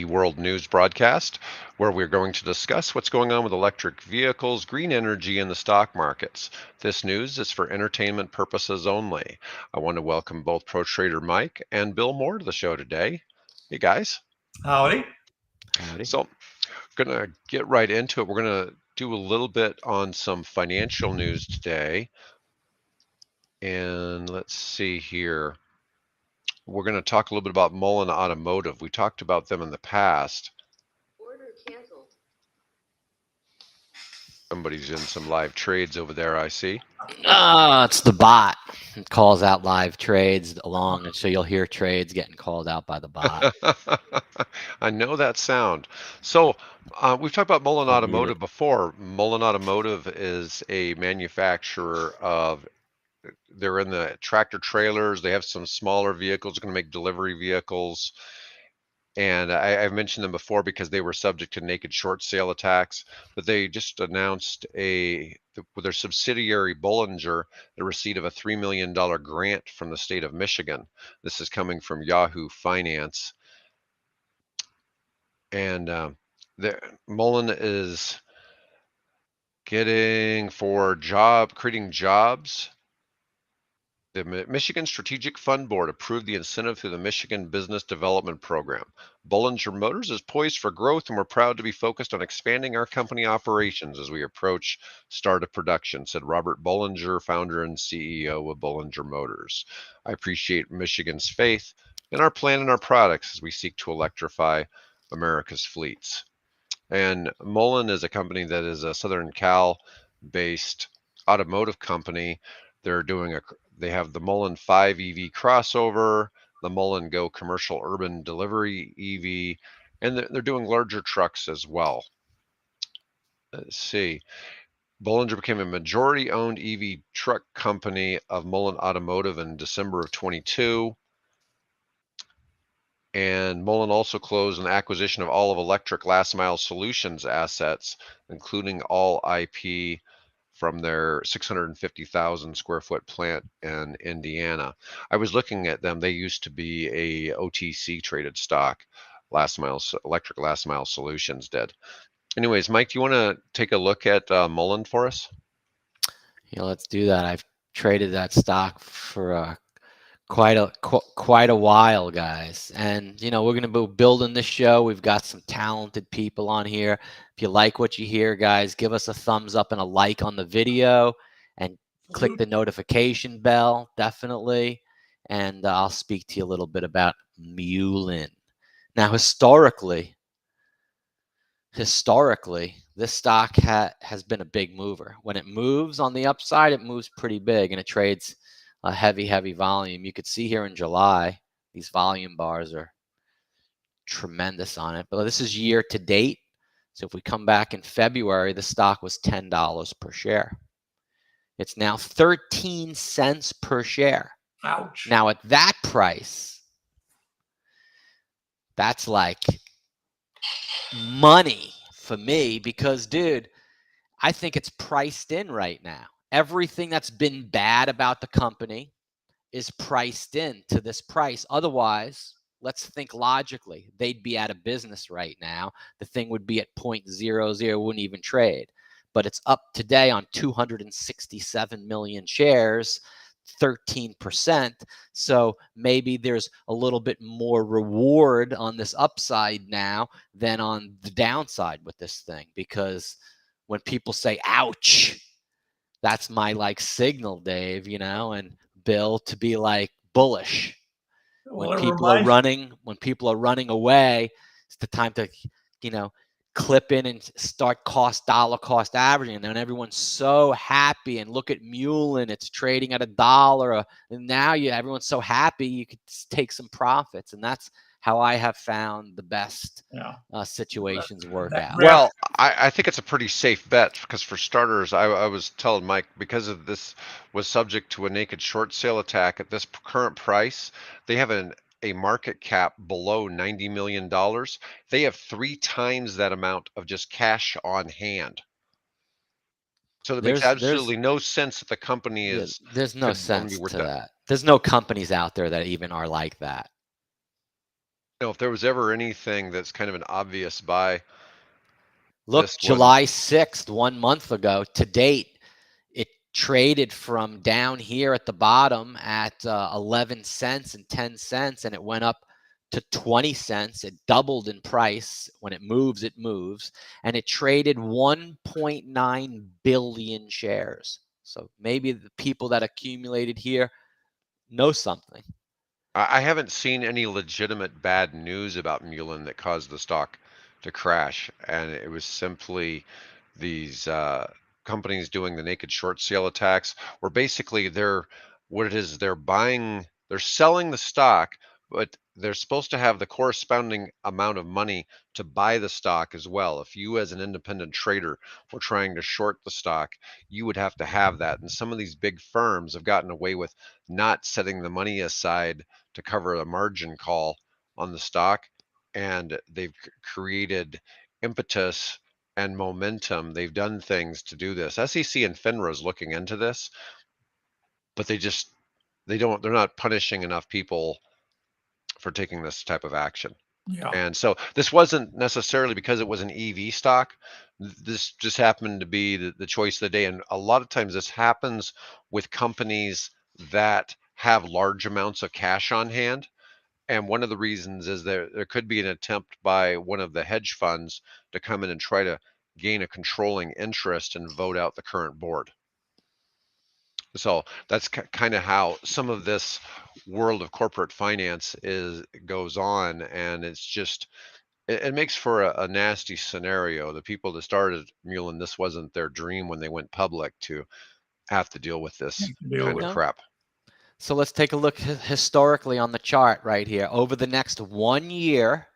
EV World News broadcast, where we're going to discuss what's going on with electric vehicles, green energy, and the stock markets. This news is for entertainment purposes only. I want to welcome both Pro Trader Mike and Bill Moore to the show today. Hey guys. Howdy. Howdy. So, gonna get right into it. We're gonna do a little bit on some financial news today. And let's see here. We're going to talk a little bit about Mullen Automotive. We talked about them in the past. Order canceled. Somebody's in some live trades over there, I see. It's the bot. It calls out live trades along, and so you'll hear trades getting called out by the bot. I know that sound. So we've talked about Mullen I'll mute Automotive it. before. Mullen Automotive is a manufacturer of, they're in the tractor trailers. They have some smaller vehicles, going to make delivery vehicles. And I've mentioned them before because they were subject to naked short sale attacks, but they just announced with their subsidiary Bollinger, the receipt of a $3 million grant from the state of Michigan. This is coming from Yahoo Finance. And Mullen is creating jobs. The Michigan Strategic Fund Board approved the incentive through the Michigan Business Development Program. Bollinger Motors is poised for growth, and we're proud to be focused on expanding our company operations as we approach start of production, said Robert Bollinger, founder and CEO of Bollinger Motors. I appreciate Michigan's faith in our plan and our products as we seek to electrify America's fleets. And Mullen is a company that is a Southern Cal-based automotive company. They have the Mullen 5 EV crossover, the Mullen Go commercial urban delivery EV, and they're doing larger trucks as well. Let's see. Bollinger became a majority-owned EV truck company of Mullen Automotive in December of 22. And Mullen also closed an acquisition of all of Electric Last Mile Solutions assets, including all IP from their 650,000 square foot plant in Indiana. I was looking at them. They used to be a OTC traded stock. Electric Last Mile Solutions did. Anyways, Mike, do you want to take a look at Mullen for us? Yeah, let's do that. I've traded that stock for quite a while, guys. And we're going to be building this show. We've got some talented people on here. If you like what you hear, guys, give us a thumbs up and a like on the video, and click the notification bell, definitely. And I'll speak to you a little bit about Mullen. Now, historically, this stock has been a big mover. When it moves on the upside, it moves pretty big, and it trades a heavy volume. You could see here in July, these volume bars are tremendous on it. But this is year to date. So if we come back in February, the stock was $10 per share. It's now 13 cents per share. Ouch. Now at that price, that's like money for me because, dude, I think it's priced in right now. Everything that's been bad about the company is priced in to this price. Otherwise, let's think logically. They'd be out of business right now. The thing would be at 0.00, wouldn't even trade. But it's up today on 267 million shares, 13%. So maybe there's a little bit more reward on this upside now than on the downside with this thing. Because when people say, ouch, that's my signal, Dave, and Bill, to be bullish. When people are running away, it's the time to, clip in and start dollar cost averaging. And then everyone's so happy. And look at Mullen, it's trading at $1. And now everyone's so happy you could take some profits. And that's how I have found the best situations work out. Well, I think it's a pretty safe bet because for starters, I was telling Mike, because of this was subject to a naked short sale attack at this current price, they have a market cap below $90 million. They have 3 times that amount of just cash on hand. So it makes absolutely no sense that the company is. There's no sense to that. There's no companies out there that even are like that. If there was ever anything that's kind of an obvious buy, Look, this was July 6th, 1 month ago, to date, it traded from down here at the bottom at 11 cents and 10 cents, and it went up to 20 cents. It doubled in price. When it moves, and it traded 1.9 billion shares. So maybe the people that accumulated here know something. I haven't seen any legitimate bad news about Mullen that caused the stock to crash, and it was simply these companies doing the naked short sale attacks, where basically they're selling the stock, but they're supposed to have the corresponding amount of money to buy the stock as well. If you, as an independent trader, were trying to short the stock, you would have to have that. And some of these big firms have gotten away with not setting the money aside to cover a margin call on the stock, and they've created impetus and momentum. They've done things to do this. SEC and FINRA is looking into this, but they're not punishing enough people for taking this type of action. Yeah. And so this wasn't necessarily because it was an EV stock. This just happened to be the choice of the day. And a lot of times this happens with companies that have large amounts of cash on hand. And one of the reasons is there could be an attempt by one of the hedge funds to come in and try to gain a controlling interest and vote out the current board. So that's kind of how some of this world of corporate finance goes on, and it makes for a nasty scenario. The people that started Mullen, this wasn't their dream when they went public to have to deal with this kind of No. crap. So let's take a look historically on the chart right here. Over the next 1 year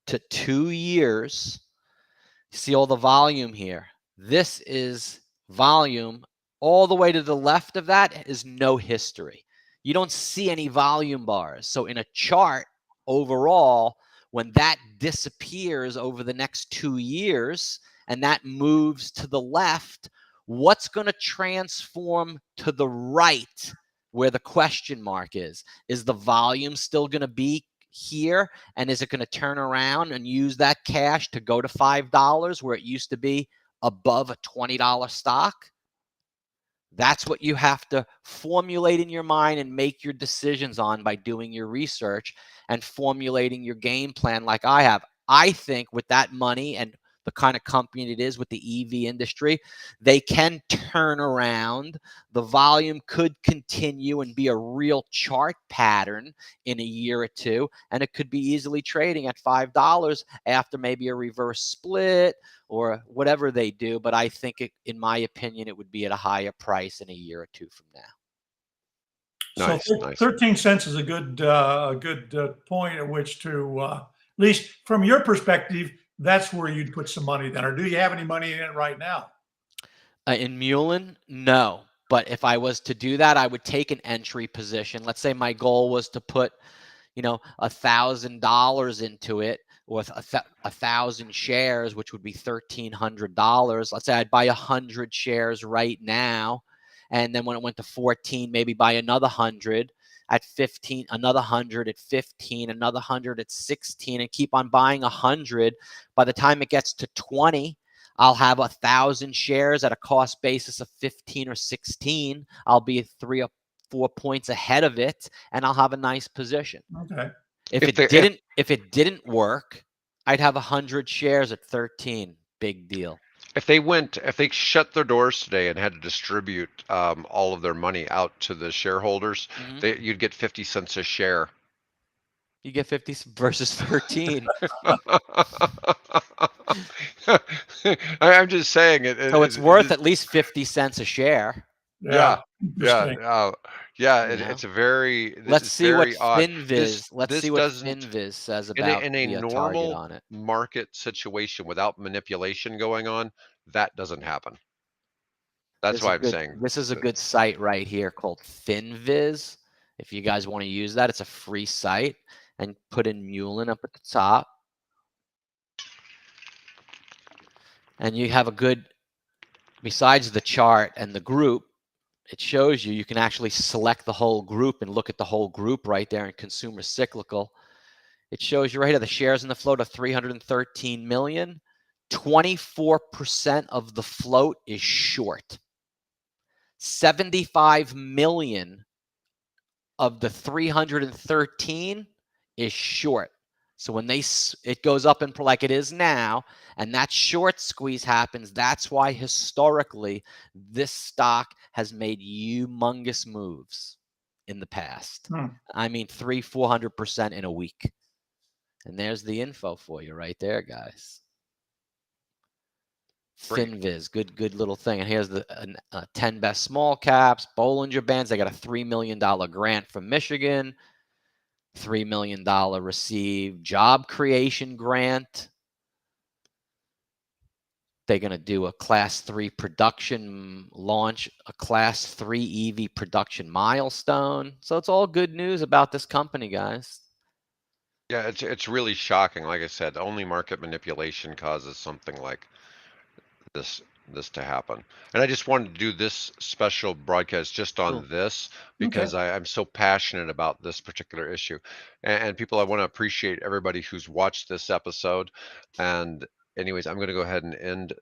to 2 years, you see all the volume here. This is volume. All the way to the left of that is no history. You don't see any volume bars. So in a chart overall, when that disappears over the next 2 years and that moves to the left, what's going to transform to the right where the question mark is? Is the volume still going to be here? And is it going to turn around and use that cash to go to $5 where it used to be above a $20 stock? That's what you have to formulate in your mind and make your decisions on by doing your research and formulating your game plan like I have. I think with that money and the kind of company it is with the EV industry, they can turn around. The volume could continue and be a real chart pattern in a year or two, and it could be easily trading at $5 after maybe a reverse split or whatever they do. But I think, in my opinion, it would be at a higher price in a year or two from now. Nice, So nice. 13 cents is a good point at which to, at least from your perspective, that's where you'd put some money then. Or do you have any money in it right now? In Mullen, no. But if I was to do that, I would take an entry position. Let's say my goal was to put, $1,000 into it with 1,000 shares, which would be $1,300. Let's say I'd buy 100 shares right now. And then when it went to 14, maybe buy another 100 at 15, another 100 at 15, another 100 at 16, and keep on buying 100. By the time it gets to 20, I'll have 1,000 shares at a cost basis of 15 or 16. I'll be 3 or 4 points ahead of it, and I'll have a nice position. Okay. If it didn't work, I'd have 100 shares at 13. Big deal. If they shut their doors today and had to distribute all of their money out to the shareholders, you'd get 50 cents a share. You get 50 versus 13. I'm just saying it. So it's worth at least 50 cents a share. Yeah. Interesting. It's a very. Let's see what FinViz. FinViz says about in a the target normal on it. market situation without manipulation going on. That doesn't happen. That's why I'm saying this is a good site right here called FinViz. If you guys want to use that, it's a free site, and put in Mullen up at the top. And you have a good, besides the chart and the group, it shows you can actually select the whole group and look at the whole group right there in consumer cyclical. It shows you right here the shares in the float of 313 million. 24% of the float is short. 75 million of the 313 is short. So when it goes up and like it is now, and that short squeeze happens, that's why historically this stock has made humongous moves in the past. I mean, 300-400% in a week. And there's the info for you right there, guys. Great. FinViz, good little thing. And here's the 10 best small caps, Bollinger Bands. They got a $3 million grant from Michigan. $3 million received job creation grant. They're going to do a class 3 production launch, a class 3 EV production milestone. So it's all good news about this company, guys. Yeah, it's really shocking. Like I said, only market manipulation causes something like this to happen. And I just wanted to do this special broadcast just on Cool. this because I'm so passionate about this particular issue. And people, I want to appreciate everybody who's watched this episode. And anyways, I'm going to go ahead and end